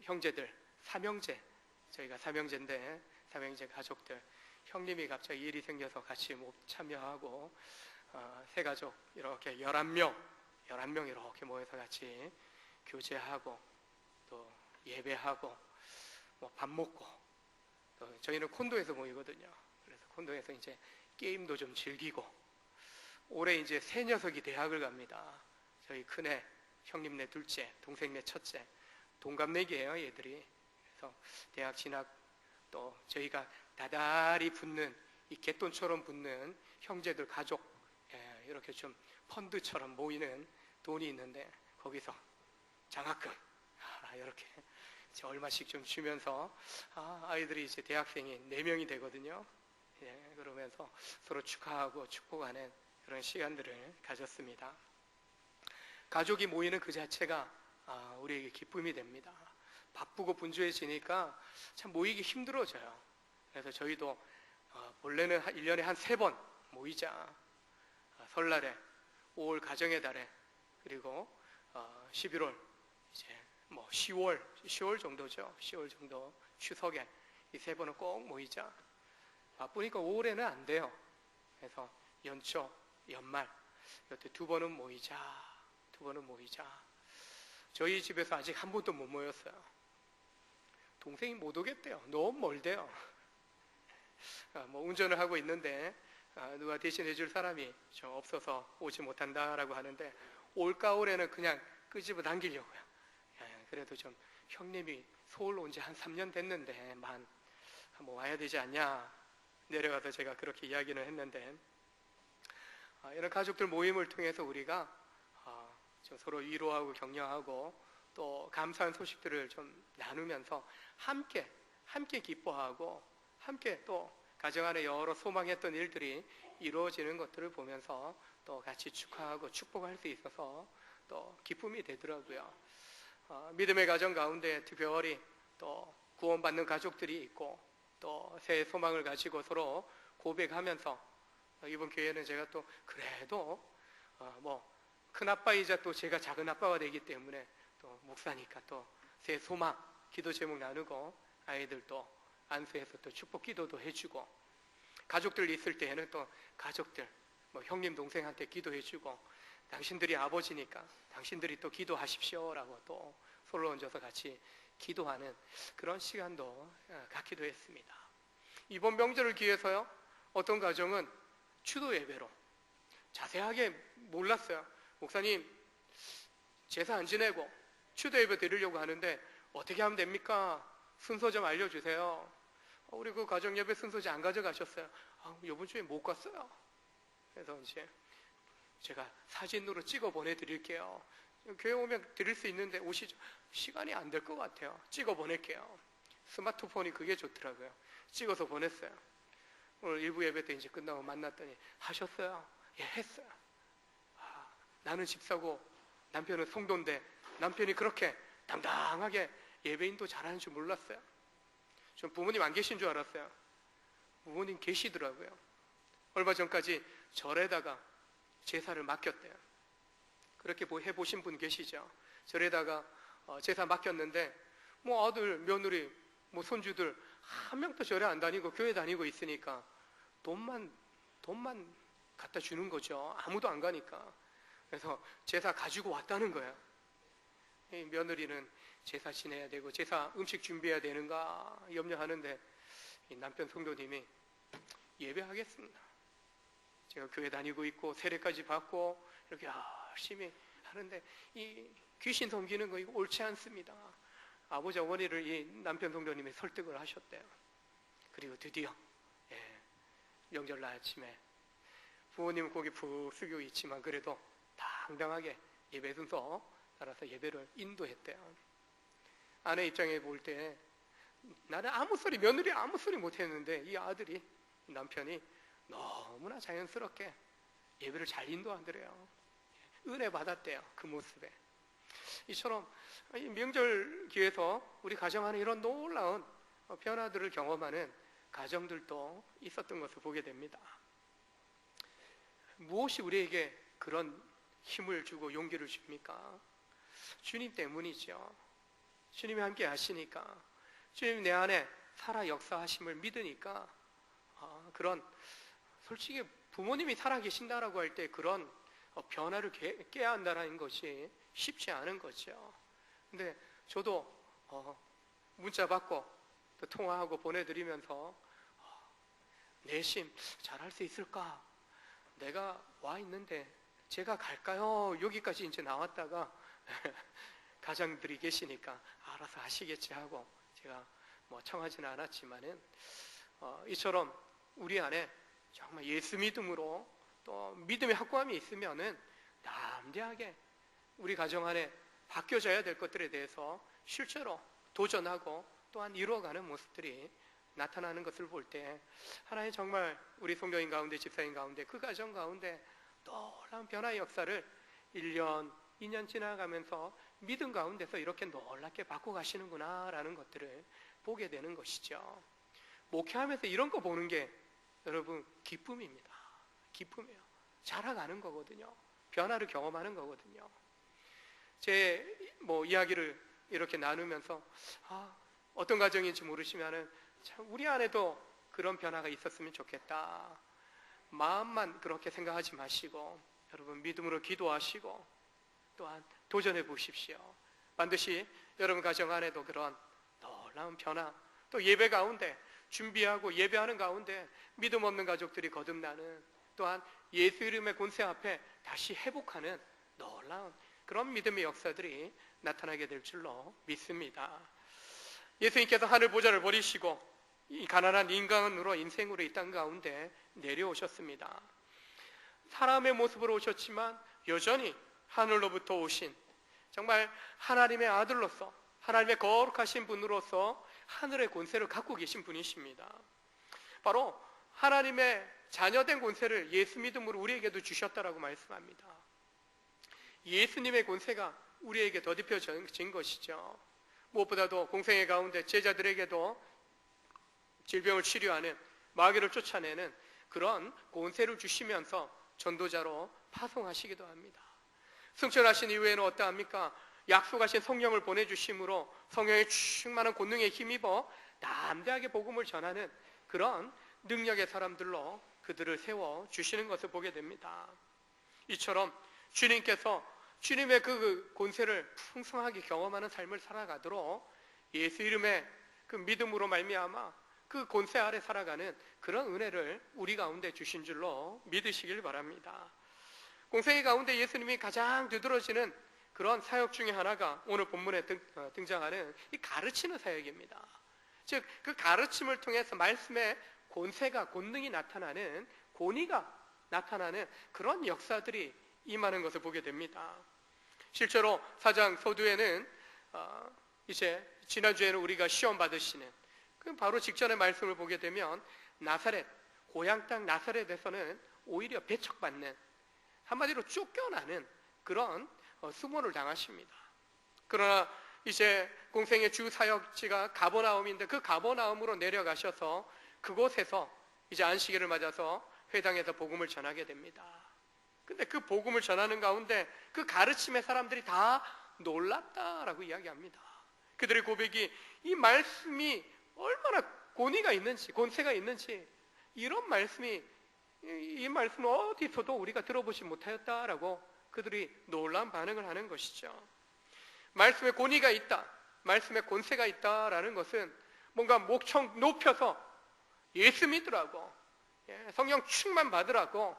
형제들, 삼형제, 저희가 삼형제인데 삼형제 가족들, 형님이 갑자기 일이 생겨서 같이 못 참여하고 세 가족 이렇게 11명 이렇게 모여서 같이 교제하고 또 예배하고 뭐 밥 먹고, 또 저희는 콘도에서 모이거든요. 그래서 콘도에서 이제 게임도 좀 즐기고, 올해 이제 새 녀석이 대학을 갑니다. 저희 큰애, 형님 네 둘째, 동생 네 첫째, 동갑내기예요 얘들이. 그래서 대학 진학, 또 저희가 다달이 붙는 이 갯돈처럼 붙는 형제들 가족, 이렇게 좀 펀드처럼 모이는 돈이 있는데 거기서 장학금 이렇게 얼마씩 좀 주면서 아이들이 이제 대학생이 4명이 되거든요. 그러면서 서로 축하하고 축복하는 그런 시간들을 가졌습니다. 가족이 모이는 그 자체가 우리에게 기쁨이 됩니다. 바쁘고 분주해지니까 참 모이기 힘들어져요. 그래서 저희도 원래는 1년에 한 3번 모이자. 설날에, 5월 가정의 달에, 그리고 11월, 이제 뭐 10월 정도죠. 10월 정도 추석에 이 3번은 꼭 모이자. 바쁘니까 5월에는 안 돼요. 그래서 연초, 연말 이때 2번은 모이자. 2번은 모이자. 저희 집에서 아직 한 번도 못 모였어요. 동생이 못 오겠대요. 너무 멀대요. 뭐 운전을 하고 있는데 누가 대신해 줄 사람이 좀 없어서 오지 못한다라고 하는데, 올가을에는 그냥 끄집어 당기려고요. 그래도 좀 형님이 서울 온 지 한 3년 됐는데만 한번 와야 되지 않냐, 내려가서 제가 그렇게 이야기는 했는데, 이런 가족들 모임을 통해서 우리가 좀 서로 위로하고 격려하고 또 감사한 소식들을 좀 나누면서 함께 기뻐하고, 함께 또 가정 안에 여러 소망했던 일들이 이루어지는 것들을 보면서 또 같이 축하하고 축복할 수 있어서 또 기쁨이 되더라고요. 믿음의 가정 가운데 특별히 또 구원받는 가족들이 있고, 또 새 소망을 가지고 서로 고백하면서, 이번 교회는 제가 또 그래도 뭐 큰아빠이자 또 제가 작은아빠가 되기 때문에 또 목사니까 또 새 소망 기도 제목 나누고, 아이들도 안수해서 또 축복 기도도 해주고, 가족들 있을 때에는 또 가족들 뭐 형님 동생한테 기도해주고, 당신들이 아버지니까 당신들이 또 기도하십시오라고 또 손을 얹어서 같이 기도하는 그런 시간도 갖기도 했습니다. 이번 명절을 기해서요, 어떤 가정은 추도 예배로, 자세하게 몰랐어요. 목사님 제사 안 지내고 추도 예배 드리려고 하는데 어떻게 하면 됩니까? 순서 좀 알려주세요. 우리 그 가정 예배 순서지 안 가져가셨어요. 이번 주에 못 갔어요. 그래서 이제 제가 사진으로 찍어 보내드릴게요. 교회 오면 드릴 수 있는데 오시죠. 시간이 안 될 것 같아요. 찍어 보낼게요. 스마트폰이 그게 좋더라고요. 찍어서 보냈어요. 오늘 일부 예배 때 이제 끝나고 만났더니 하셨어요? 예, 했어요. 나는 집사고 남편은 성도인데 남편이 그렇게 당당하게 예배인도 잘하는 줄 몰랐어요. 전 부모님 안 계신 줄 알았어요. 부모님 계시더라고요. 얼마 전까지 절에다가 제사를 맡겼대요. 그렇게 해보신 분 계시죠? 절에다가 제사 맡겼는데 뭐 아들, 며느리, 뭐 손주들 한 명도 절에 안 다니고 교회 다니고 있으니까 돈만 갖다 주는 거죠. 아무도 안 가니까. 그래서 제사 가지고 왔다는 거예요. 이 며느리는 제사 지내야 되고 제사 음식 준비해야 되는가 염려하는데, 이 남편 성도님이 예배하겠습니다. 제가 교회 다니고 있고 세례까지 받고 이렇게 열심히 하는데 이 귀신 섬기는 거 이거 옳지 않습니다. 아버지 어머니를 이 남편 성도님이 설득을 하셨대요. 그리고 드디어 명절날 아침에 부모님은 고개 푹 숙이고 있지만 그래도 당당하게 예배 순서 따라서 예배를 인도했대요. 아내 입장에 볼 때 나는 며느리 아무 소리 못했는데 이 아들이, 남편이 너무나 자연스럽게 예배를 잘 인도하더래요. 은혜 받았대요. 그 모습에. 이처럼 명절 기회에서 우리 가정 안에 이런 놀라운 변화들을 경험하는 가정들도 있었던 것을 보게 됩니다. 무엇이 우리에게 그런 힘을 주고 용기를 줍니까? 주님 때문이죠. 주님이 함께 하시니까, 주님 내 안에 살아 역사하심을 믿으니까, 그런 솔직히 부모님이 살아 계신다라고 할 때 그런 변화를 깨야 한다는 것이 쉽지 않은 거죠. 근데 저도 문자 받고 또 통화하고 보내드리면서 내심 잘할 수 있을까? 내가 와 있는데 제가 갈까요? 여기까지 이제 나왔다가 가장들이 계시니까 알아서 하시겠지 하고 제가 뭐 청하지는 않았지만은 이처럼 우리 안에 정말 예수 믿음으로 또 믿음의 확고함이 있으면은 담대하게 우리 가정 안에 바뀌어져야 될 것들에 대해서 실제로 도전하고 또한 이루어가는 모습들이 나타나는 것을 볼 때 하나님 정말 우리 성도인 가운데, 집사인 가운데, 그 가정 가운데 놀라운 변화의 역사를 1년, 2년 지나가면서 믿음 가운데서 이렇게 놀랍게 바꿔가시는구나 라는 것들을 보게 되는 것이죠. 목회하면서 이런 거 보는 게 여러분 기쁨입니다. 기쁨이에요. 자라가는 거거든요. 변화를 경험하는 거거든요. 제 이야기를 이렇게 나누면서 어떤 가정인지 모르시면은 참 우리 안에도 그런 변화가 있었으면 좋겠다. 마음만 그렇게 생각하지 마시고 여러분 믿음으로 기도하시고 또한 도전해 보십시오. 반드시 여러분 가정 안에도 그런 놀라운 변화, 또 예배 가운데 준비하고 예배하는 가운데 믿음 없는 가족들이 거듭나는, 또한 예수 이름의 권세 앞에 다시 회복하는 놀라운 그런 믿음의 역사들이 나타나게 될 줄로 믿습니다. 예수님께서 하늘 보좌를 버리시고 이 가난한 인간으로 인생으로 이 땅 가운데 내려오셨습니다. 사람의 모습으로 오셨지만 여전히 하늘로부터 오신 정말 하나님의 아들로서 하나님의 거룩하신 분으로서 하늘의 권세를 갖고 계신 분이십니다. 바로 하나님의 자녀된 권세를 예수 믿음으로 우리에게도 주셨다라고 말씀합니다. 예수님의 권세가 우리에게 덧입혀진 것이죠. 무엇보다도 공생애 가운데 제자들에게도 질병을 치료하는, 마귀를 쫓아내는 그런 권세를 주시면서 전도자로 파송하시기도 합니다. 승천하신 이후에는 어떠합니까? 약속하신 성령을 보내주심으로 성령의 충만한 권능에 힘입어 담대하게 복음을 전하는 그런 능력의 사람들로 그들을 세워주시는 것을 보게 됩니다. 이처럼 주님께서 주님의 그 권세를 풍성하게 경험하는 삶을 살아가도록 예수 이름의 그 믿음으로 말미암아 그 권세 아래 살아가는 그런 은혜를 우리 가운데 주신 줄로 믿으시길 바랍니다. 공생애 가운데 예수님이 가장 두드러지는 그런 사역 중에 하나가 오늘 본문에 등장하는 이 가르치는 사역입니다. 즉 그 가르침을 통해서 말씀의 권세가, 권능이 나타나는, 권위가 나타나는 그런 역사들이 임하는 것을 보게 됩니다. 실제로 사장 서두에는 이제 지난주에는 우리가 시험 받으시는 그 바로 직전의 말씀을 보게 되면 나사렛, 고향 땅 나사렛에서는 오히려 배척받는, 한마디로 쫓겨나는 그런 수모를 당하십니다. 그러나 이제 공생의 주 사역지가 가버나움인데 그 가버나움으로 내려가셔서 그곳에서 이제 안식일을 맞아서 회당에서 복음을 전하게 됩니다. 근데 그 복음을 전하는 가운데 그 가르침의 사람들이 다 놀랐다라고 이야기합니다. 그들의 고백이 이 말씀이 얼마나 권위가 있는지, 권세가 있는지, 이런 말씀이, 이 말씀은 어디서도 우리가 들어보지 못하였다라고 그들이 놀라운 반응을 하는 것이죠. 말씀에 권위가 있다, 말씀에 권세가 있다라는 것은 뭔가 목청 높여서 예수 믿으라고, 성령 충만 받으라고,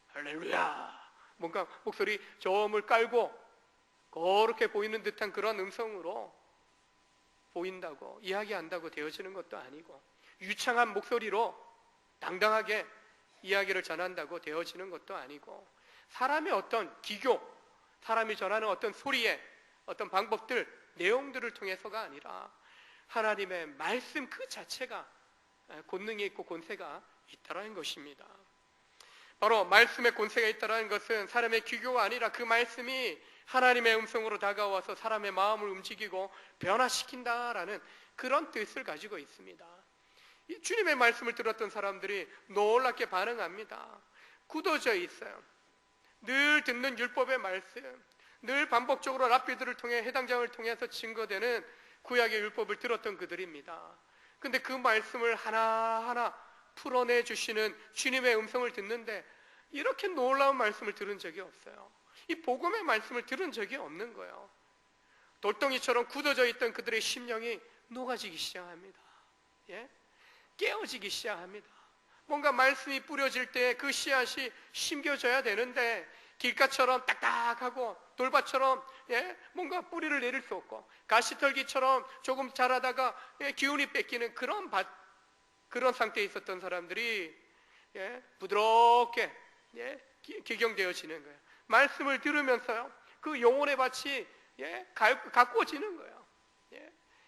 할렐루야, 뭔가 목소리 저음을 깔고 그렇게 보이는 듯한 그런 음성으로 보인다고, 이야기한다고 되어지는 것도 아니고, 유창한 목소리로 당당하게 이야기를 전한다고 되어지는 것도 아니고, 사람의 어떤 기교, 사람이 전하는 어떤 소리에 어떤 방법들, 내용들을 통해서가 아니라 하나님의 말씀 그 자체가 권능이 있고 권세가 있다라는 것입니다. 바로 말씀의 권세가 있다라는 것은 사람의 기교가 아니라 그 말씀이 하나님의 음성으로 다가와서 사람의 마음을 움직이고 변화시킨다라는 그런 뜻을 가지고 있습니다. 이 주님의 말씀을 들었던 사람들이 놀랍게 반응합니다. 굳어져 있어요. 늘 듣는 율법의 말씀, 늘 반복적으로 랍비들을 통해 해당장을 통해서 증거되는 구약의 율법을 들었던 그들입니다. 근데 그 말씀을 하나하나 풀어내 주시는 주님의 음성을 듣는데 이렇게 놀라운 말씀을 들은 적이 없어요. 이 복음의 말씀을 들은 적이 없는 거예요. 돌덩이처럼 굳어져 있던 그들의 심령이 녹아지기 시작합니다. 예? 깨어지기 시작합니다. 뭔가 말씀이 뿌려질 때 그 씨앗이 심겨져야 되는데 길가처럼 딱딱하고 돌밭처럼 뭔가 뿌리를 내릴 수 없고 가시떨기처럼 조금 자라다가 기운이 뺏기는 그런 상태에 있었던 사람들이 부드럽게 기경되어지는 거예요. 말씀을 들으면서요 그 영혼의 밭이 가꾸어지는 거예요.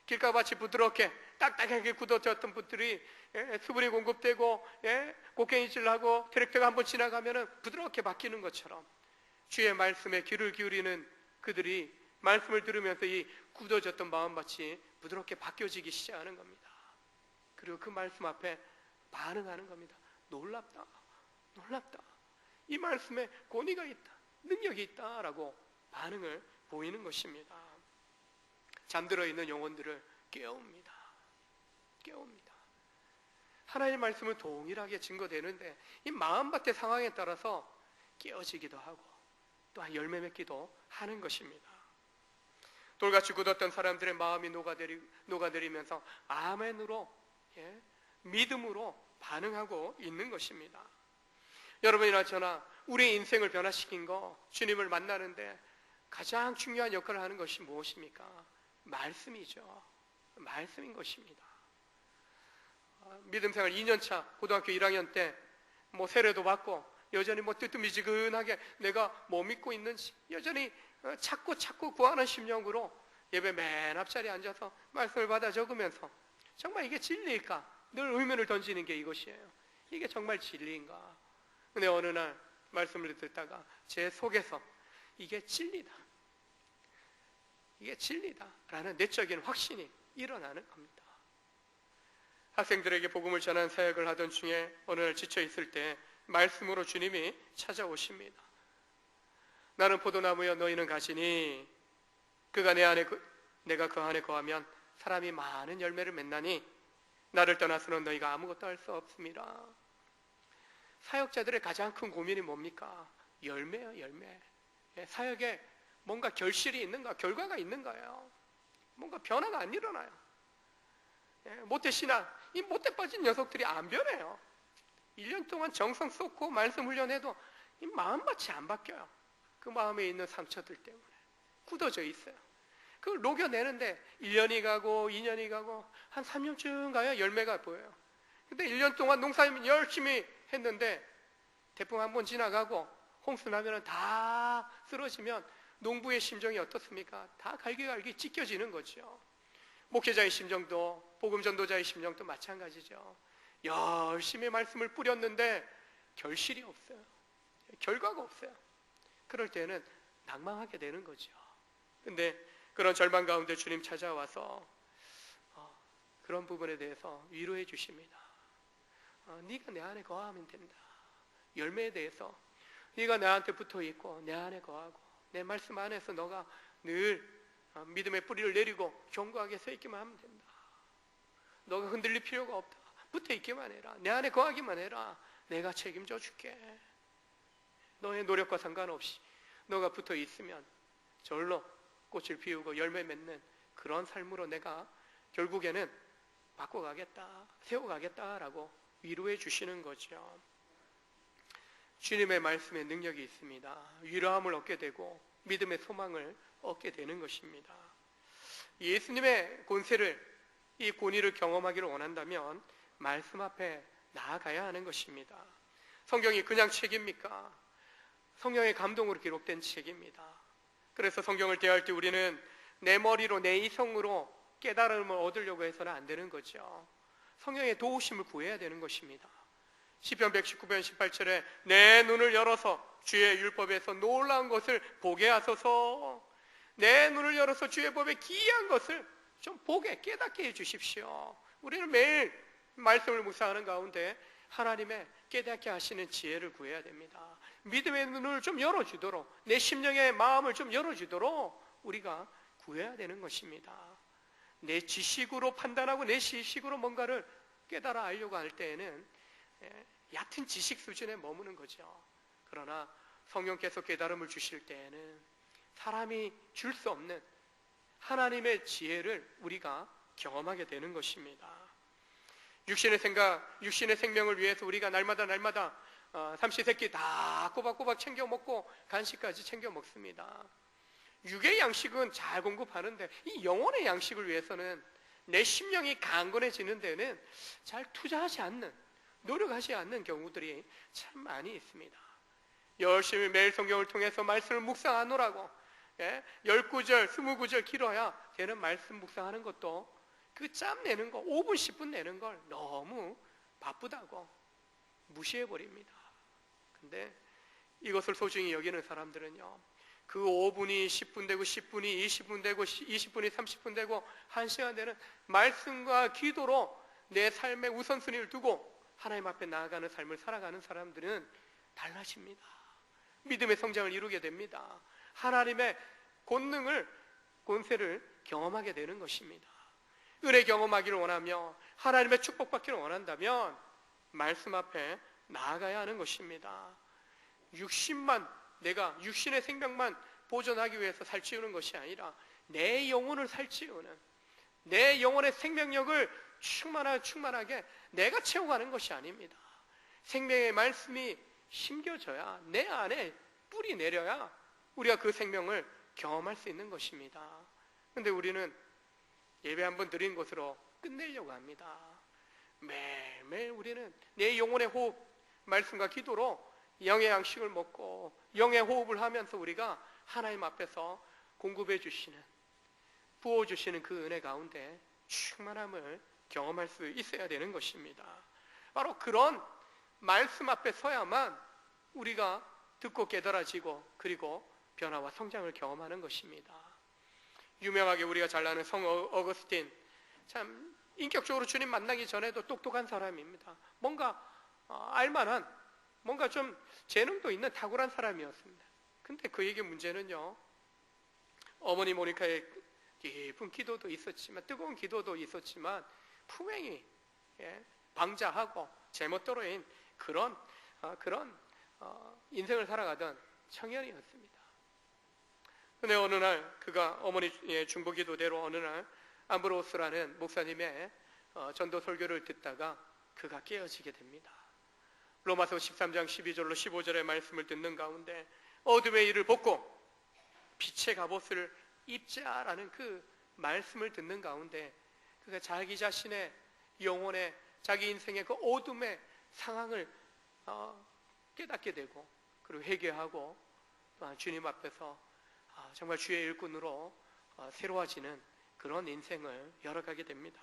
길가밭이 부드럽게 딱딱하게 굳어졌던 분들이 수분이 공급되고 곡괭이질하고 트랙터가 한번 지나가면 부드럽게 바뀌는 것처럼 주의 말씀에 귀를 기울이는 그들이 말씀을 들으면서 이 굳어졌던 마음밭이 부드럽게 바뀌어지기 시작하는 겁니다. 그리고 그 말씀 앞에 반응하는 겁니다. 놀랍다, 놀랍다. 이 말씀에 권위가 있다, 능력이 있다라고 반응을 보이는 것입니다. 잠들어 있는 영혼들을 깨웁니다. 깨웁니다. 하나님의 말씀은 동일하게 증거되는데 이 마음밭의 상황에 따라서 깨어지기도 하고 또한 열매 맺기도 하는 것입니다. 돌같이 굳었던 사람들의 마음이 녹아내리면서 아멘으로 믿음으로 반응하고 있는 것입니다. 여러분이나 저나 우리의 인생을 변화시킨 거 주님을 만나는데 가장 중요한 역할을 하는 것이 무엇입니까? 말씀이죠. 말씀인 것입니다. 믿음생활 2년차 고등학교 1학년 때 세례도 받고 여전히 뜨뜻미지근하게 내가 뭐 믿고 있는지 여전히 찾고 구하는 심령으로 예배 맨 앞자리에 앉아서 말씀을 받아 적으면서 정말 이게 진리일까? 늘 의문을 던지는 게 이것이에요. 이게 정말 진리인가? 근데 어느 날 말씀을 듣다가 제 속에서 이게 진리다, 이게 진리다라는 내적인 확신이 일어나는 겁니다. 학생들에게 복음을 전하는 사역을 하던 중에 어느 날 지쳐 있을 때 말씀으로 주님이 찾아오십니다. 나는 포도나무여 너희는 가지니 그가 내가 그 안에 거하면 사람이 많은 열매를 맺나니 나를 떠나서는 너희가 아무것도 할 수 없습니다. 사역자들의 가장 큰 고민이 뭡니까? 열매요, 열매. 사역에 뭔가 결실이 있는가, 결과가 있는가요? 뭔가 변화가 안 일어나요. 모태신앙, 이 모태 빠진 녀석들이 안 변해요. 1년 동안 정성 쏟고 말씀 훈련해도 이 마음밭이 안 바뀌어요. 그 마음에 있는 상처들 때문에 굳어져 있어요. 그걸 녹여내는데 1년이 가고 2년이 가고 한 3년쯤 가야 열매가 보여요. 근데 1년 동안 농사 열심히 했는데 태풍 한번 지나가고 홍수 나면 다 쓰러지면 농부의 심정이 어떻습니까? 다 갈기갈기 찢겨지는 거죠. 목회자의 심정도 복음 전도자의 심정도 마찬가지죠. 열심히 말씀을 뿌렸는데 결실이 없어요. 결과가 없어요. 그럴 때는 낭망하게 되는 거죠. 근데 그런 절망 가운데 주님 찾아와서 그런 부분에 대해서 위로해 주십니다. 네가 내 안에 거하면 된다. 열매에 대해서 네가 나한테 붙어 있고 내 안에 거하고 내 말씀 안에서 너가 늘 믿음의 뿌리를 내리고 견고하게 서 있기만 하면 된다. 너가 흔들릴 필요가 없다. 붙어 있기만 해라. 내 안에 거하기만 해라. 내가 책임져 줄게. 너의 노력과 상관없이 너가 붙어 있으면 절로 꽃을 피우고 열매 맺는 그런 삶으로 내가 결국에는 바꿔가겠다, 세워가겠다라고 위로해 주시는 거죠. 주님의 말씀에 능력이 있습니다. 위로함을 얻게 되고 믿음의 소망을 얻게 되는 것입니다. 예수님의 권세를, 이 권위를 경험하기를 원한다면 말씀 앞에 나아가야 하는 것입니다. 성경이 그냥 책입니까? 성령의 감동으로 기록된 책입니다. 그래서 성경을 대할 때 우리는 내 머리로 내 이성으로 깨달음을 얻으려고 해서는 안 되는 거죠. 성령의 도우심을 구해야 되는 것입니다. 시편 119편 18절에 내 눈을 열어서 주의 율법에서 놀라운 것을 보게 하소서. 내 눈을 열어서 주의 법에 기이한 것을 좀 보게, 깨닫게 해 주십시오. 우리는 매일 말씀을 묵상하는 가운데 하나님의 깨닫게 하시는 지혜를 구해야 됩니다. 믿음의 눈을 좀 열어주도록, 내 심령의 마음을 좀 열어주도록 우리가 구해야 되는 것입니다. 내 지식으로 판단하고 내 지식으로 뭔가를 깨달아 알려고 할 때에는 얕은 지식 수준에 머무는 거죠. 그러나 성령께서 깨달음을 주실 때에는 사람이 줄 수 없는 하나님의 지혜를 우리가 경험하게 되는 것입니다. 육신의 생각, 육신의 생명을 위해서 우리가 날마다 삼시세끼 다 꼬박꼬박 챙겨 먹고 간식까지 챙겨 먹습니다. 육의 양식은 잘 공급하는데 이 영혼의 양식을 위해서는 내 심령이 강건해지는 데는 잘 투자하지 않는, 노력하지 않는 경우들이 참 많이 있습니다. 열심히 매일 성경을 통해서 말씀을 묵상하노라고 10구절, 20구절 길어야 되는 말씀 묵상하는 것도 그 짬 내는 거 5분, 10분 내는 걸 너무 바쁘다고 무시해버립니다. 근데 이것을 소중히 여기는 사람들은요, 그 5분이 10분 되고 10분이 20분 되고 20분이 30분 되고 1시간 되는 말씀과 기도로 내 삶의 우선순위를 두고 하나님 앞에 나아가는 삶을 살아가는 사람들은 달라집니다. 믿음의 성장을 이루게 됩니다. 하나님의 권세를 경험하게 되는 것입니다. 은혜 경험하기를 원하며 하나님의 축복받기를 원한다면 말씀 앞에 나아가야 하는 것입니다. 내가 육신의 생명만 보존하기 위해서 살찌우는 것이 아니라 내 영혼을 살찌우는, 내 영혼의 생명력을 충만하게 내가 채워가는 것이 아닙니다. 생명의 말씀이 심겨져야, 내 안에 뿌리 내려야 우리가 그 생명을 경험할 수 있는 것입니다. 그런데 우리는 예배 한번 드린 것으로 끝내려고 합니다. 매일매일 우리는 내 영혼의 호흡, 말씀과 기도로 영의 양식을 먹고 영의 호흡을 하면서 우리가 하나님 앞에서 공급해 주시는, 부어주시는 그 은혜 가운데 충만함을 경험할 수 있어야 되는 것입니다. 바로 그런 말씀 앞에 서야만 우리가 듣고 깨달아지고 그리고 변화와 성장을 경험하는 것입니다. 유명하게 우리가 잘 아는 성 어거스틴, 참 인격적으로 주님 만나기 전에도 똑똑한 사람입니다. 뭔가 알만한, 뭔가 좀 재능도 있는 탁월한 사람이었습니다. 근데 그에게 문제는요, 어머니 모니카의 깊은 기도도 있었지만, 뜨거운 기도도 있었지만 품행이 방자하고 제멋대로인 그런 인생을 살아가던 청년이었습니다. 근데 어느 날 그가 어머니의 중보기도대로 어느 날 암브로스라는 목사님의 전도 설교를 듣다가 그가 깨어지게 됩니다. 로마서 13장 12절로 15절의 말씀을 듣는 가운데 어둠의 일을 벗고 빛의 갑옷을 입자라는 그 말씀을 듣는 가운데 그가 자기 자신의 영혼의, 자기 인생의 그 어둠의 상황을 깨닫게 되고 그리고 회개하고 또한 주님 앞에서 정말 주의 일꾼으로 새로워지는 그런 인생을 열어가게 됩니다.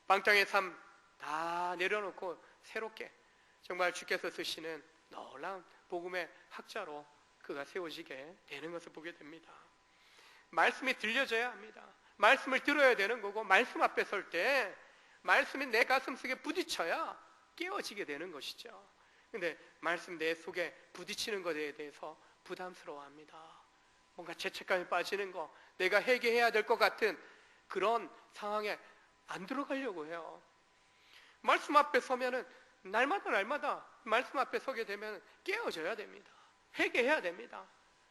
방탕의 삶 다 내려놓고 새롭게 정말 주께서 쓰시는 놀라운 복음의 학자로 그가 세워지게 되는 것을 보게 됩니다. 말씀이 들려져야 합니다. 말씀을 들어야 되는 거고, 말씀 앞에 설 때 말씀이 내 가슴 속에 부딪혀야 깨어지게 되는 것이죠. 근데 말씀 내 속에 부딪히는 것에 대해서 부담스러워합니다. 뭔가 죄책감에 빠지는 거, 내가 회개해야 될 것 같은 그런 상황에 안 들어가려고 해요. 말씀 앞에 서면은 날마다 말씀 앞에 서게 되면 깨어져야 됩니다. 회개해야 됩니다.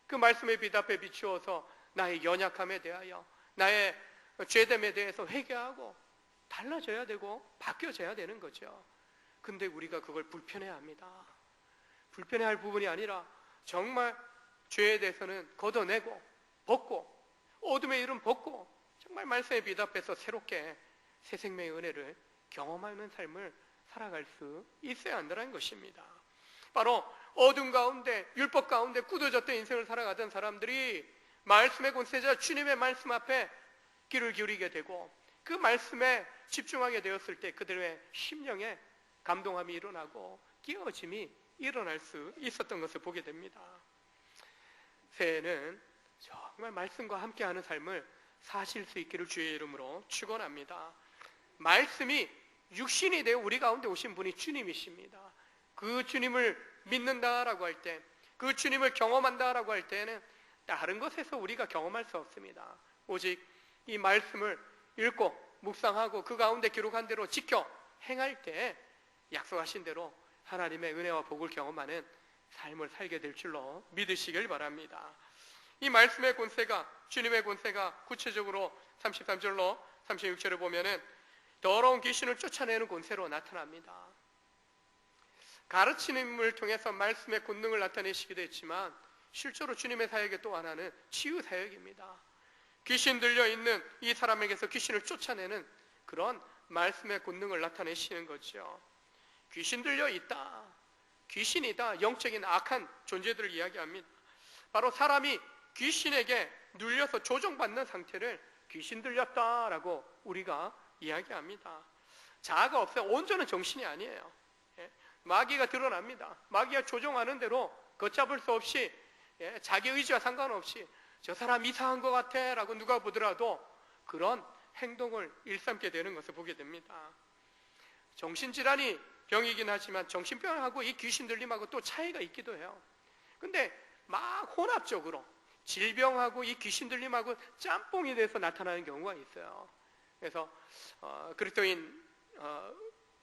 그 말씀의 빛 앞에 비추어서 나의 연약함에 대하여, 나의 죄됨에 대해서 회개하고 달라져야 되고 바뀌어져야 되는 거죠. 근데 우리가 그걸 불편해합니다. 불편해할 부분이 아니라 정말 죄에 대해서는 걷어내고 벗고 어둠의 일은 벗고 정말 말씀의 빛 앞에서 새롭게 새 생명의 은혜를 경험하는 삶을 살아갈 수 있어야 한다는 것입니다. 바로 어둠 가운데, 율법 가운데 굳어졌던 인생을 살아가던 사람들이 말씀의 권세자 주님의 말씀 앞에 귀를 기울이게 되고 그 말씀에 집중하게 되었을 때 그들의 심령에 감동함이 일어나고 깨어짐이 일어날 수 있었던 것을 보게 됩니다. 새해에는 정말 말씀과 함께하는 삶을 사실 수 있기를 주의 이름으로 축원합니다. 말씀이 육신이 되어 우리 가운데 오신 분이 주님이십니다. 그 주님을 믿는다라고 할 때, 그 주님을 경험한다라고 할 때는 다른 것에서 우리가 경험할 수 없습니다. 오직 이 말씀을 읽고 묵상하고 그 가운데 기록한 대로 지켜 행할 때 약속하신 대로 하나님의 은혜와 복을 경험하는 삶을 살게 될 줄로 믿으시길 바랍니다. 이 말씀의 권세가, 주님의 권세가 구체적으로 33절로 36절을 보면은 더러운 귀신을 쫓아내는 권세로 나타납니다. 가르치님을 통해서 말씀의 권능을 나타내시기도 했지만 실제로 주님의 사역의 또 하나는 치유 사역입니다. 귀신 들려 있는 이 사람에게서 귀신을 쫓아내는 그런 말씀의 권능을 나타내시는 거죠. 귀신 들려 있다, 귀신이다, 영적인 악한 존재들을 이야기합니다. 바로 사람이 귀신에게 눌려서 조종받는 상태를 귀신 들렸다라고 우리가 이야기합니다. 자아가 없어요. 온전한 정신이 아니에요. 마귀가 드러납니다. 마귀가 조종하는 대로 걷잡을 수 없이, 자기 의지와 상관없이 저 사람 이상한 것 같아 라고 누가 보더라도 그런 행동을 일삼게 되는 것을 보게 됩니다. 정신질환이 병이긴 하지만 정신병하고 이 귀신 들림하고 또 차이가 있기도 해요. 근데 막 혼합적으로 질병하고 이 귀신 들림하고 짬뽕이 돼서 나타나는 경우가 있어요. 그래서 그리스도인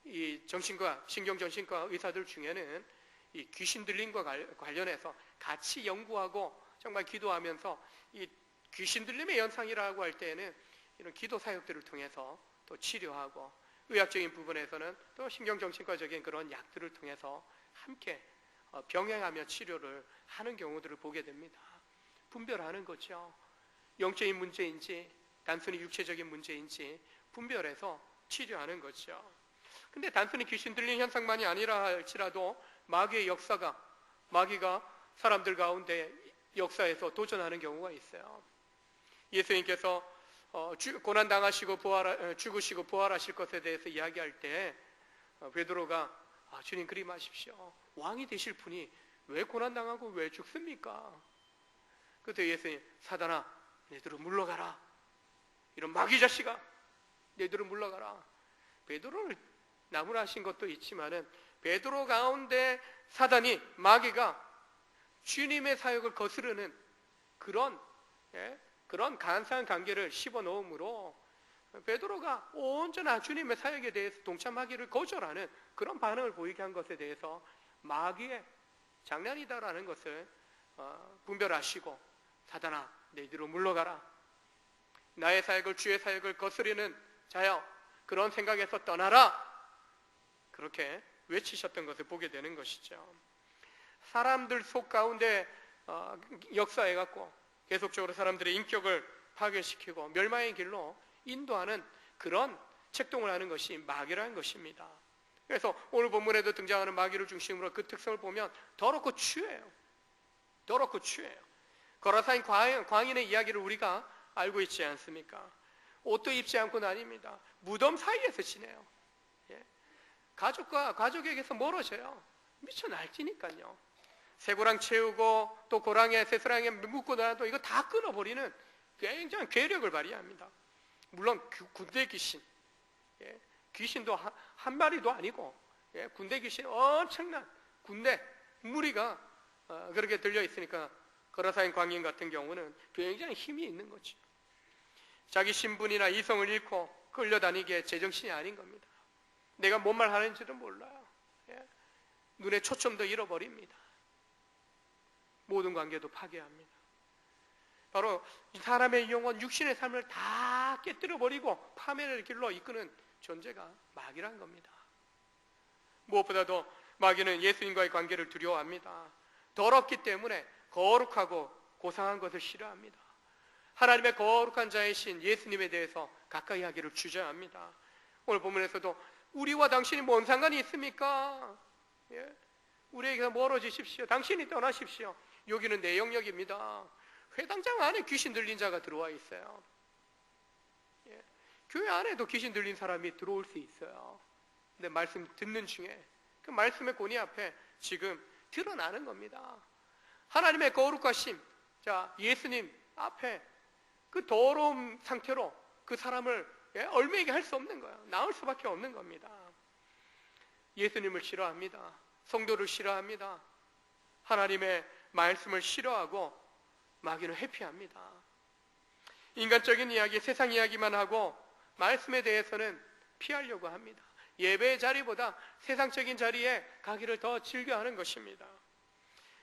이 정신과 신경정신과 의사들 중에는 이 귀신 들림과 관련해서 같이 연구하고 정말 기도하면서 이 귀신 들림의 현상이라고 할 때에는 이런 기도 사역들을 통해서 또 치료하고, 의학적인 부분에서는 또 신경정신과적인 그런 약들을 통해서 함께 병행하며 치료를 하는 경우들을 보게 됩니다. 분별하는 거죠. 영적인 문제인지 단순히 육체적인 문제인지 분별해서 치료하는 거죠. 근데 단순히 귀신 들린 현상만이 아니라 할지라도 마귀의 역사가, 마귀가 사람들 가운데 역사에서 도전하는 경우가 있어요. 예수님께서 고난당하시고 죽으시고 부활하실 것에 대해서 이야기할 때 베드로가 주님 그리 마십시오. 왕이 되실 분이 왜 고난당하고 왜 죽습니까? 그때 예수님, 사단아 너희들은 물러가라. 이런 마귀 자식아 너희들은 물러가라. 베드로를 나무라신 것도 있지만은 베드로 가운데 사단이, 마귀가 주님의 사역을 거스르는 그런 간사한 관계를 씹어놓음으로 베드로가 온전한 주님의 사역에 대해서 동참하기를 거절하는 그런 반응을 보이게 한 것에 대해서 마귀의 장난이다라는 것을 분별하시고, 사단아 너희들은 물러가라. 나의 사역을, 주의 사역을 거스르는 자여 그런 생각에서 떠나라. 그렇게 외치셨던 것을 보게 되는 것이죠. 사람들 속 가운데 역사해갖고 계속적으로 사람들의 인격을 파괴시키고 멸망의 길로 인도하는 그런 책동을 하는 것이 마귀라는 것입니다. 그래서 오늘 본문에도 등장하는 마귀를 중심으로 그 특성을 보면 더럽고 추해요. 더럽고 추해요. 거라사인 광인의 이야기를 우리가 알고 있지 않습니까? 옷도 입지 않고 다닙니다. 무덤 사이에서 지내요. 가족에게서 멀어져요. 미쳐 날뛰니까요. 쇠고랑 채우고 또 고랑에 쇠사랑에 묶고 나도 이거 다 끊어버리는 굉장한 괴력을 발휘합니다. 물론 군대 귀신, 귀신도 한 마리도 아니고 군대 귀신, 엄청난 군대 무리가 그렇게 들려 있으니까 거라사인 광인 같은 경우는 굉장히 힘이 있는 거죠. 자기 신분이나 이성을 잃고 끌려다니기에 제정신이 아닌 겁니다. 내가 뭔 말 하는지도 몰라요. 눈에 초점도 잃어버립니다. 모든 관계도 파괴합니다. 바로 사람의 영혼, 육신의 삶을 다 깨뜨려버리고 파멸의 길로 이끄는 존재가 마귀란 겁니다. 무엇보다도 마귀는 예수님과의 관계를 두려워합니다. 더럽기 때문에 거룩하고 고상한 것을 싫어합니다. 하나님의 거룩한 자이신 예수님에 대해서 가까이 하기를 주저합니다. 오늘 본문에서도 우리와 당신이 뭔 상관이 있습니까? 우리에게 멀어지십시오. 당신이 떠나십시오. 여기는 내 영역입니다. 회당장 안에 귀신 들린 자가 들어와 있어요. 교회 안에도 귀신 들린 사람이 들어올 수 있어요. 근데 말씀 듣는 중에 그 말씀의 권위 앞에 지금 드러나는 겁니다. 하나님의 거룩하심, 자 예수님 앞에 그 더러운 상태로 그 사람을 얼매게 할 수 없는 거예요. 나올 수밖에 없는 겁니다. 예수님을 싫어합니다. 성도를 싫어합니다. 하나님의 말씀을 싫어하고 마귀는 회피합니다. 인간적인 이야기, 세상 이야기만 하고 말씀에 대해서는 피하려고 합니다. 예배의 자리보다 세상적인 자리에 가기를 더 즐겨하는 것입니다.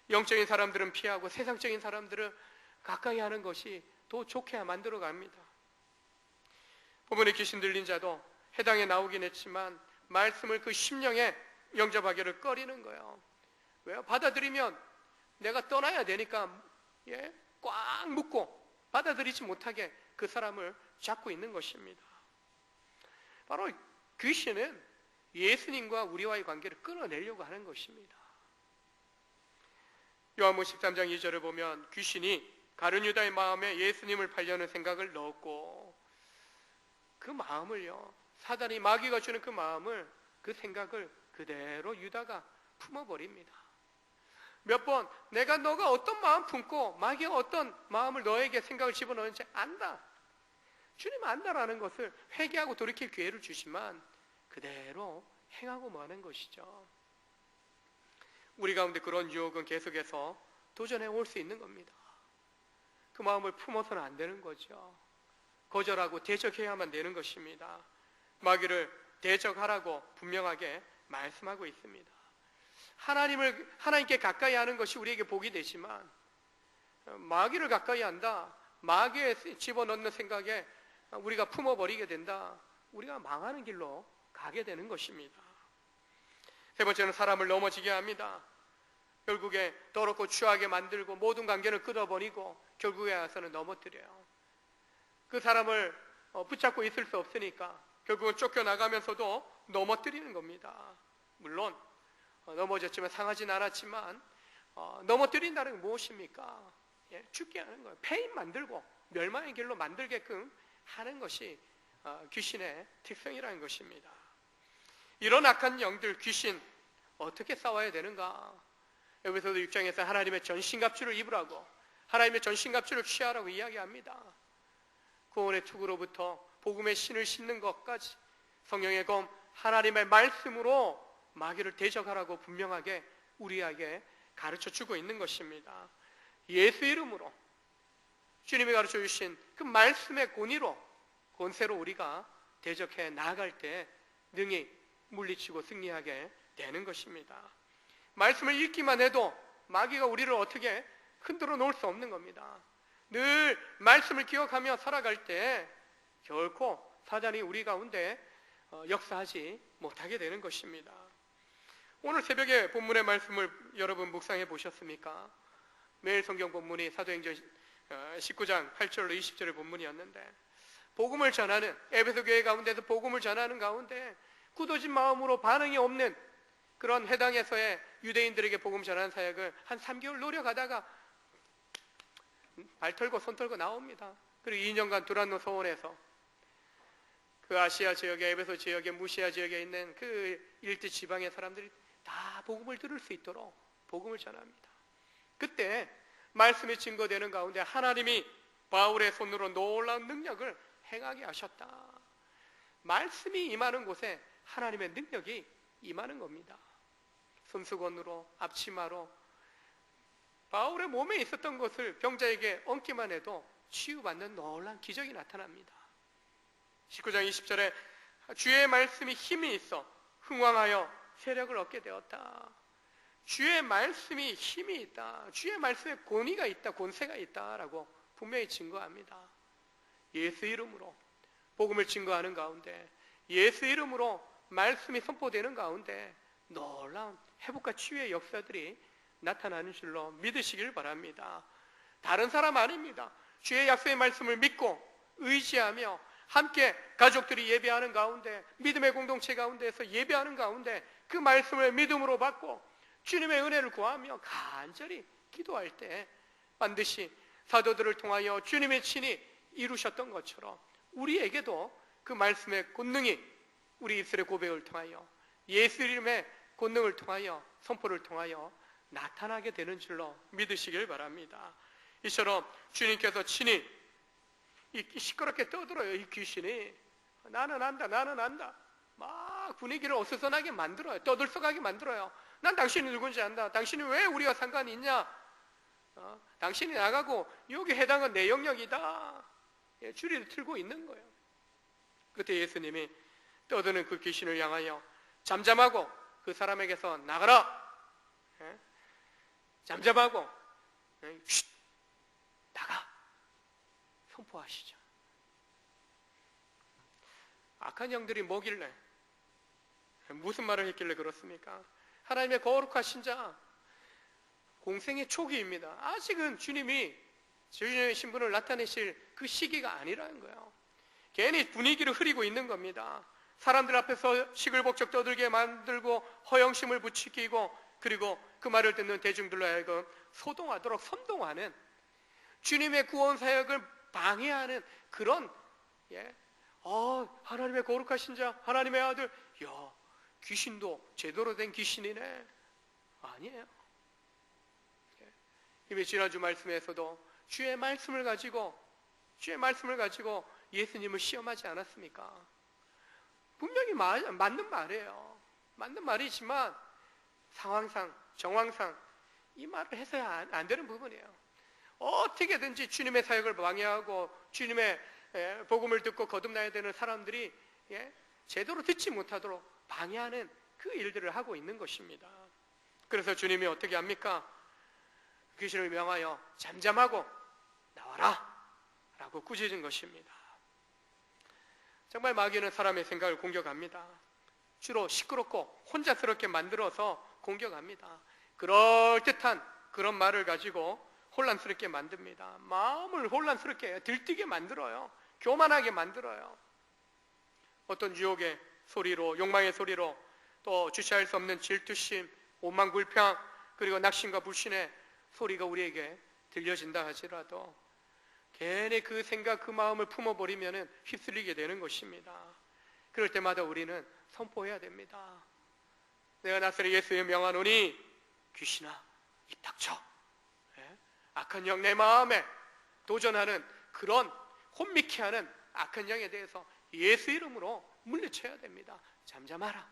영적인 사람들은 피하고 세상적인 사람들은 가까이 하는 것이 더 좋게 만들어 갑니다. 본문에 귀신 들린 자도 해당에 나오긴 했지만 말씀을 그 심령에 영접하기를 꺼리는 거예요. 왜요? 받아들이면 내가 떠나야 되니까 꽉 묶고 받아들이지 못하게 그 사람을 잡고 있는 것입니다. 바로 귀신은 예수님과 우리와의 관계를 끊어내려고 하는 것입니다. 요한복음 13장 2절을 보면 귀신이 가룟 유다의 마음에 예수님을 팔려는 생각을 넣었고 그 마음을요, 사단이 마귀가 주는 그 마음을, 그 생각을 그대로 유다가 품어버립니다. 몇 번 내가 너가 어떤 마음 품고 마귀가 어떤 마음을 너에게 생각을 집어넣는지 안다. 주님 안다라는 것을 회개하고 돌이킬 기회를 주지만 그대로 행하고 마는 것이죠. 우리 가운데 그런 유혹은 계속해서 도전해 올 수 있는 겁니다. 그 마음을 품어서는 안 되는 거죠. 거절하고 대적해야만 되는 것입니다. 마귀를 대적하라고 분명하게 말씀하고 있습니다. 하나님께 가까이 하는 것이 우리에게 복이 되지만 마귀를 가까이 한다, 마귀에 집어넣는 생각에 우리가 품어버리게 된다, 우리가 망하는 길로 가게 되는 것입니다. 세 번째는 사람을 넘어지게 합니다. 결국에 더럽고 추하게 만들고 모든 관계를 끊어버리고 결국에 와서는 넘어뜨려요. 그 사람을 붙잡고 있을 수 없으니까 결국은 쫓겨나가면서도 넘어뜨리는 겁니다. 물론 넘어졌지만 상하진 않았지만 넘어뜨린다는 건 무엇입니까? 죽게 하는 거예요. 폐인 만들고 멸망의 길로 만들게끔 하는 것이 귀신의 특성이라는 것입니다. 이런 악한 영들, 귀신 어떻게 싸워야 되는가? 에베소서 6장에서 하나님의 전신갑주를 입으라고, 하나님의 전신갑주를 취하라고 이야기합니다. 구원의 투구로부터 복음의 신을 신는 것까지 성령의 검, 하나님의 말씀으로 마귀를 대적하라고 분명하게 우리에게 가르쳐주고 있는 것입니다. 예수 이름으로 주님이 가르쳐주신 그 말씀의 권세로 우리가 대적해 나아갈 때 능히 물리치고 승리하게 되는 것입니다. 말씀을 읽기만 해도 마귀가 우리를 어떻게 흔들어 놓을 수 없는 겁니다. 늘 말씀을 기억하며 살아갈 때 결코 사단이 우리 가운데 역사하지 못하게 되는 것입니다. 오늘 새벽에 본문의 말씀을 여러분 묵상해 보셨습니까? 매일 성경 본문이 사도행전 19장 8절로 20절의 본문이었는데 복음을 전하는, 에베소 교회 가운데서 복음을 전하는 가운데 굳어진 마음으로 반응이 없는 그런 해당에서의 유대인들에게 복음 전하는 사역을 한 3개월 노력하다가 발 털고 손 털고 나옵니다. 그리고 2년간 두란노 서원에서 그 아시아 지역에, 에베소 지역에, 무시아 지역에 있는 그 일대 지방의 사람들이 다 복음을 들을 수 있도록 복음을 전합니다. 그때 말씀이 증거되는 가운데 하나님이 바울의 손으로 놀라운 능력을 행하게 하셨다. 말씀이 임하는 곳에 하나님의 능력이 임하는 겁니다. 손수건으로, 앞치마로 바울의 몸에 있었던 것을 병자에게 얹기만 해도 치유받는 놀라운 기적이 나타납니다. 19장 20절에 주의 말씀이 힘이 있어 흥왕하여 세력을 얻게 되었다. 주의 말씀이 힘이 있다, 주의 말씀에 권위가 있다, 권세가 있다라고 분명히 증거합니다. 예수 이름으로 복음을 증거하는 가운데, 예수 이름으로 말씀이 선포되는 가운데 놀라운 회복과 치유의 역사들이 나타나는 줄로 믿으시길 바랍니다. 다른 사람 아닙니다. 주의 약속의 말씀을 믿고 의지하며 함께 가족들이 예배하는 가운데, 믿음의 공동체 가운데에서 예배하는 가운데 그 말씀을 믿음으로 받고 주님의 은혜를 구하며 간절히 기도할 때 반드시 사도들을 통하여 주님의 친히 이루셨던 것처럼 우리에게도 그 말씀의 권능이 우리 입술의 고백을 통하여, 예수 이름의 권능을 통하여, 선포를 통하여 나타나게 되는 줄로 믿으시길 바랍니다. 이처럼 주님께서 친히 시끄럽게 떠들어요. 이 귀신이 나는 안다, 나는 안다. 막 분위기를 어수선하게 만들어요. 떠들썩하게 만들어요. 난 당신이 누군지 안다. 당신이 왜 우리와 상관이 있냐? 당신이 나가고 여기 해당은 내 영역이다. 줄이를 틀고 있는 거예요. 그때 예수님이 떠드는 그 귀신을 향하여 잠잠하고 그 사람에게서 나가라. 잠잠하고 쉿, 나가 선포하시죠. 악한 영들이 뭐길래, 무슨 말을 했길래 그렇습니까? 하나님의 거룩하신 자, 공생의 초기입니다. 아직은 주님의 신분을 나타내실 그 시기가 아니라는 거예요. 괜히 분위기를 흐리고 있는 겁니다. 사람들 앞에서 시끌벅적 떠들게 만들고 허영심을 부추기고, 그리고 그 말을 듣는 대중들로 하여금 소동하도록 선동하는, 주님의 구원 사역을 방해하는 그런, 하나님의 거룩하신 자, 하나님의 아들, 귀신도 제대로 된 귀신이네. 아니에요. 이미 지난주 말씀에서도 주의 말씀을 가지고 예수님을 시험하지 않았습니까? 분명히 맞는 말이에요. 맞는 말이지만 상황상, 정황상 이 말을 해서야 안 되는 부분이에요. 어떻게든지 주님의 사역을 방해하고 주님의 복음을 듣고 거듭나야 되는 사람들이 제대로 듣지 못하도록 방해하는 그 일들을 하고 있는 것입니다. 그래서 주님이 어떻게 합니까? 귀신을 명하여 잠잠하고 나와라 라고 꾸짖은 것입니다. 정말 마귀는 사람의 생각을 공격합니다. 주로 시끄럽고 혼자스럽게 만들어서 공격합니다. 그럴듯한 그런 말을 가지고 혼란스럽게 만듭니다. 마음을 혼란스럽게 들뜨게 만들어요. 교만하게 만들어요. 어떤 유혹의 소리로, 욕망의 소리로, 또 주체할 수 없는 질투심, 오만불평, 그리고 낙심과 불신의 소리가 우리에게 들려진다 하지라도 괜히 그 생각, 그 마음을 품어버리면 휩쓸리게 되는 것입니다. 그럴 때마다 우리는 선포해야 됩니다. 내가 나사렛 예수의 명하노니 귀신아 입 닥쳐. 악한 영 내 마음에 도전하는 그런 혼미케 하는 악한 영에 대해서 예수 이름으로 물리쳐야 됩니다. 잠잠하라.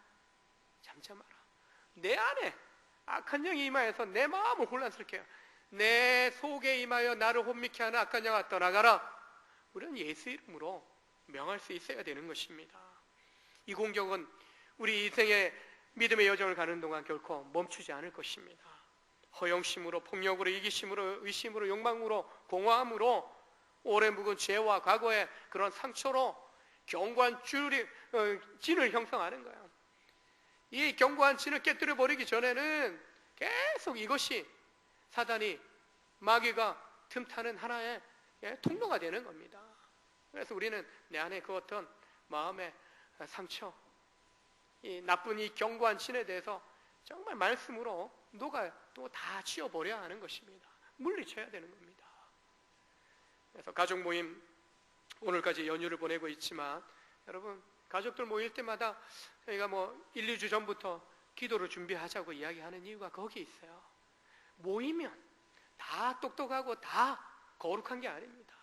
잠잠하라. 내 안에 악한 영이 임하여서 내 마음을 혼란스럽게 해요. 내 속에 임하여 나를 혼미케 하는 악한 영아 떠나가라. 우리는 예수 이름으로 명할 수 있어야 되는 것입니다. 이 공격은 우리 인생의 믿음의 여정을 가는 동안 결코 멈추지 않을 것입니다. 허영심으로, 폭력으로, 이기심으로, 의심으로, 욕망으로, 공허함으로, 오래 묵은 죄와 과거의 그런 상처로 견고한 진을 형성하는 거예요. 이 견고한 진을 깨뜨려 버리기 전에는 계속 이것이 사단이, 마귀가 틈타는 하나의 통로가 되는 겁니다. 그래서 우리는 내 안에 그 어떤 마음의 상처, 이 나쁜 이 견고한 진에 대해서 정말 말씀으로 누가 또 다 치워버려야 하는 것입니다. 물리쳐야 되는 겁니다. 그래서 가족 모임, 오늘까지 연휴를 보내고 있지만 여러분, 가족들 모일 때마다 저희가 1, 2주 전부터 기도를 준비하자고 이야기하는 이유가 거기 있어요. 모이면 다 똑똑하고 다 거룩한 게 아닙니다.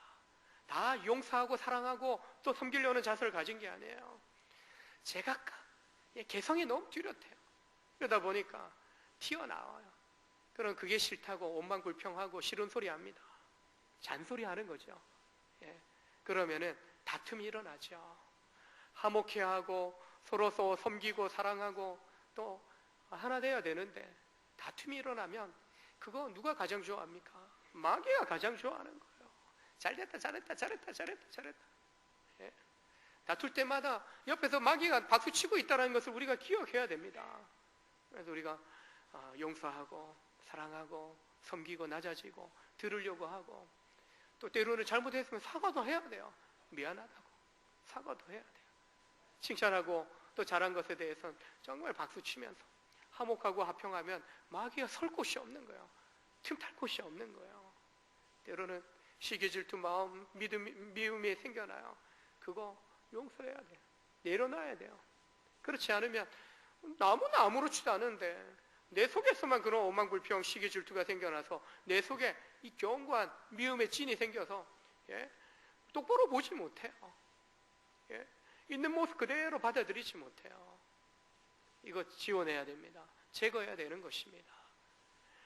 다 용서하고 사랑하고 또 섬기려는 자세를 가진 게 아니에요. 제각각 개성이 너무 뚜렷해요. 그러다 보니까 튀어나와요. 그럼 그게 싫다고 원망불평하고 싫은 소리 합니다. 잔소리 하는 거죠. 그러면은 다툼이 일어나죠. 화목해하고 서로 섬기고 사랑하고 또 하나 돼야 되는데 다툼이 일어나면 그거 누가 가장 좋아합니까? 마귀가 가장 좋아하는 거예요. 잘됐다 잘했다 잘했다 잘했다 잘했다. 다툴 때마다 옆에서 마귀가 박수치고 있다는 것을 우리가 기억해야 됩니다. 그래서 우리가 용서하고 사랑하고 섬기고 낮아지고 들으려고 하고, 또 때로는 잘못했으면 사과도 해야 돼요. 미안하다고 사과도 해야 돼요. 칭찬하고 또 잘한 것에 대해서는 정말 박수치면서 화목하고 화평하면 마귀가 설 곳이 없는 거예요. 틈탈 곳이 없는 거예요. 때로는 시기 질투 마음 미움이 생겨나요. 그거 용서해야 돼요. 내려놔야 돼요. 그렇지 않으면 나무는 아무렇지도 않은데 내 속에서만 그런 오만불평 시기 질투가 생겨나서 내 속에 이 견고한 미움의 진이 생겨서 똑바로 보지 못해요. 있는 모습 그대로 받아들이지 못해요. 이거 지워내야 됩니다. 제거해야 되는 것입니다.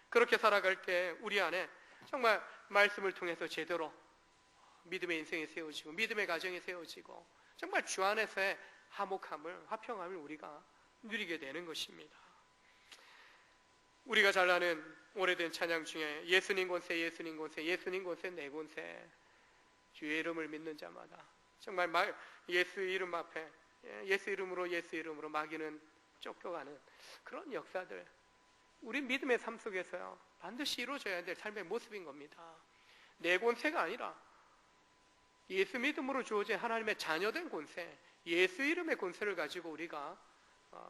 그렇게 살아갈 때 우리 안에 정말 말씀을 통해서 제대로 믿음의 인생이 세워지고 믿음의 가정이 세워지고 정말 주 안에서의 화목함을, 화평함을 우리가 누리게 되는 것입니다. 우리가 잘 아는 오래된 찬양 중에 예수님 권세, 예수님 권세, 예수님 권세 네 권세, 주의 이름을 믿는 자마다 정말 예수 이름 앞에 예수 이름으로 마귀는 쫓겨가는 그런 역사들, 우리 믿음의 삶 속에서요 반드시 이루어져야 될 삶의 모습인 겁니다. 내 권세가 아니라 예수 믿음으로 주어진 하나님의 자녀된 권세, 예수 이름의 권세를 가지고 우리가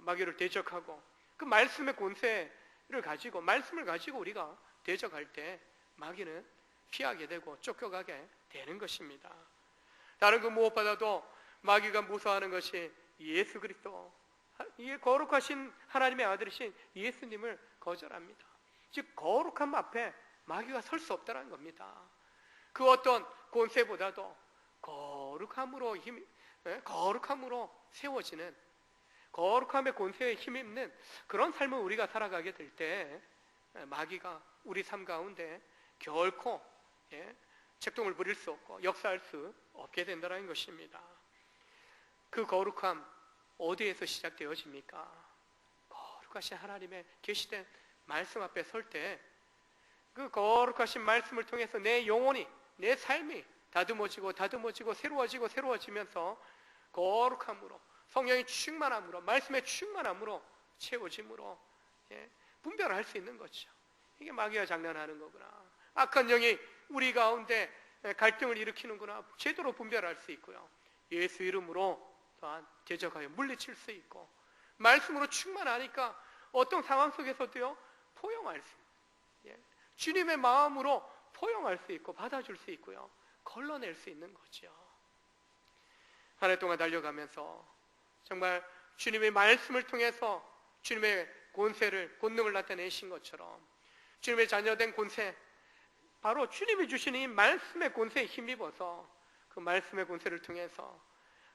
마귀를 대적하고 그 말씀의 권세를 가지고, 말씀을 가지고 우리가 대적할 때 마귀는 피하게 되고 쫓겨가게 되는 것입니다. 다른 그 무엇보다도 마귀가 무서워하는 것이 예수 그리스도, 이 거룩하신 하나님의 아들이신 예수님을 거절합니다. 즉 거룩함 앞에 마귀가 설 수 없다는 겁니다. 그 어떤 권세보다도 거룩함으로 세워지는, 거룩함의 권세에 힘입는 그런 삶을 우리가 살아가게 될 때 마귀가 우리 삶 가운데 결코 책동을 부릴 수 없고 역사할 수 없게 된다는 것입니다. 그 거룩함 어디에서 시작되어집니까? 거룩하신 하나님의 계시된 말씀 앞에 설 때 그 거룩하신 말씀을 통해서 내 영혼이, 내 삶이 다듬어지고 새로워지면서 거룩함으로, 성령의 충만함으로, 말씀의 충만함으로 채워짐으로 분별을 할 수 있는 거죠. 이게 마귀가 장난하는 거구나, 악한 영이 우리 가운데 갈등을 일으키는구나 제대로 분별할 수 있고요, 예수 이름으로 또한 대적하여 물리칠 수 있고, 말씀으로 충만하니까 어떤 상황 속에서도요 포용할 수, 주님의 마음으로 포용할 수 있고 받아줄 수 있고요, 걸러낼 수 있는 거죠. 한 해 동안 달려가면서 정말 주님의 말씀을 통해서 주님의 권능을 나타내신 것처럼 주님의 자녀된 권세, 바로 주님이 주시는 이 말씀의 권세에 힘입어서 그 말씀의 권세를 통해서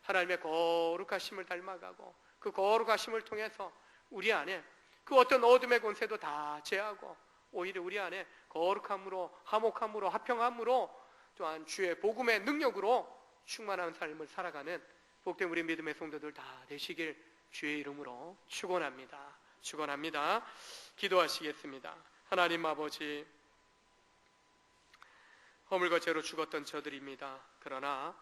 하나님의 거룩하심을 닮아가고, 그 거룩하심을 통해서 우리 안에 그 어떤 어둠의 권세도 다 제하고 오히려 우리 안에 거룩함으로, 화목함으로, 화평함으로, 또한 주의 복음의 능력으로 충만한 삶을 살아가는 복된 우리 믿음의 성도들 다 되시길 주의 이름으로 축원합니다. 기도하시겠습니다. 하나님 아버지, 허물과 죄로 죽었던 저들입니다. 그러나